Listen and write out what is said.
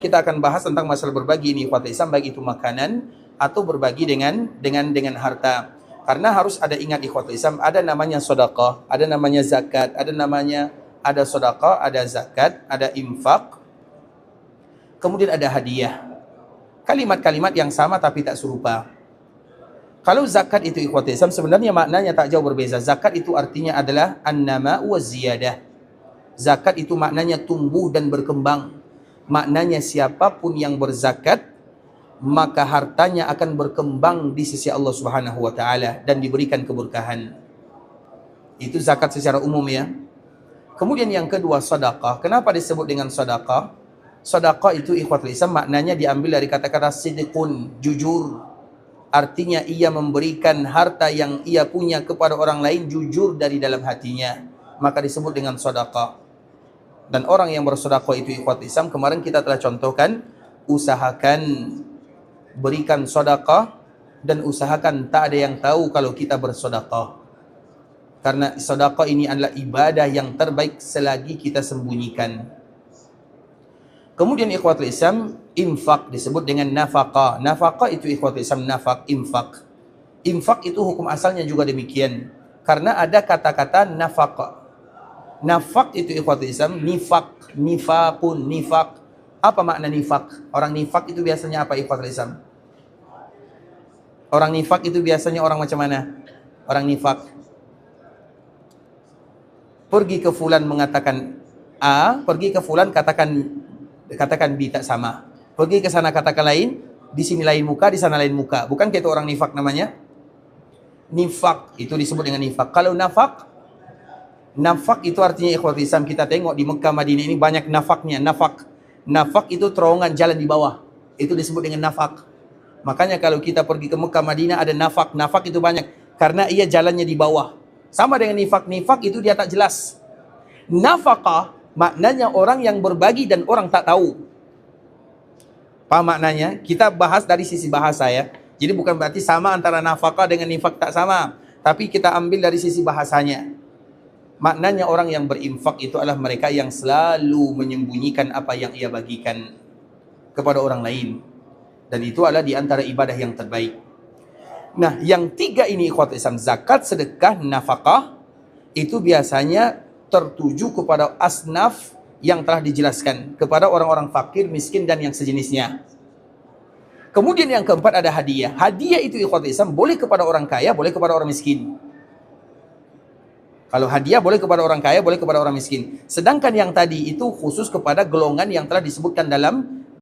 Kita akan bahas tentang masalah berbagi ini ikhwatul Islam, baik itu makanan atau berbagi dengan harta. Karena harus ada ingat ikhwatul Islam, ada namanya sedekah, ada namanya zakat, ada sedekah, ada zakat, ada infak, kemudian ada hadiah. Kalimat-kalimat yang sama tapi tak serupa. Kalau zakat itu ikhwatul Islam sebenarnya maknanya tak jauh berbeza. Zakat itu artinya adalah an-nama wa ziyadah. Zakat itu maknanya tumbuh dan berkembang. Maknanya siapapun yang berzakat, maka hartanya akan berkembang di sisi Allah Subhanahu wa taala dan diberikan keberkahan. Itu zakat secara umum ya. Kemudian yang kedua sedekah. Kenapa disebut dengan sedekah? Sedekah itu ikhwatul Islam maknanya diambil dari kata-kata sidqun, jujur. Artinya ia memberikan harta yang ia punya kepada orang lain jujur dari dalam hatinya. Maka disebut dengan sedekah. Dan orang yang bersedekah itu ikhwatul Islam, kemarin kita telah contohkan, usahakan berikan sedekah dan usahakan tak ada yang tahu kalau kita bersedekah. Karena sedekah ini adalah ibadah yang terbaik selagi kita sembunyikan. Kemudian ikhwatul Islam, infak disebut dengan nafaqah. Nafaqah itu ikhwatul Islam, infak. Infak itu hukum asalnya juga demikian. Karena ada kata-kata nafaqah. Nafak itu ikhwatul Islam, nifak. Apa makna nifak? Orang nifak itu biasanya apa ikhwatul Islam? Orang nifak itu biasanya orang macam mana? Orang nifak pergi ke fulan mengatakan A, pergi ke fulan katakan B, tak sama. Pergi ke sana katakan lain, di sini lain muka, di sana lain muka. Bukan itu orang nifak namanya? Nifak itu disebut dengan nifak. Kalau nafak itu artinya ikhwatul Islam, kita tengok di Mekah Madinah ini banyak nafaknya. Nafak itu terowongan jalan di bawah. Itu disebut dengan nafak. Makanya kalau kita pergi ke Mekah Madinah ada nafak. Nafak itu banyak karena ia jalannya di bawah. Sama dengan nifak. Nifak itu dia tak jelas. Nafakah maknanya orang yang berbagi dan orang tak tahu. Paham maknanya? Kita bahas dari sisi bahasa ya. Jadi bukan berarti sama antara nafakah dengan nifak, tak sama. Tapi kita ambil dari sisi bahasanya. Maknanya orang yang berinfak itu adalah mereka yang selalu menyembunyikan apa yang ia bagikan kepada orang lain. Dan itu adalah di antara ibadah yang terbaik. Nah, yang tiga ini ikhwatul Islam, zakat, sedekah, nafkah, itu biasanya tertuju kepada asnaf yang telah dijelaskan, kepada orang-orang fakir, miskin, dan yang sejenisnya. Kemudian yang keempat ada hadiah. Hadiah itu ikhwatul Islam boleh kepada orang kaya, boleh kepada orang miskin. Kalau hadiah boleh kepada orang kaya, boleh kepada orang miskin. Sedangkan yang tadi itu khusus kepada golongan yang telah disebutkan dalam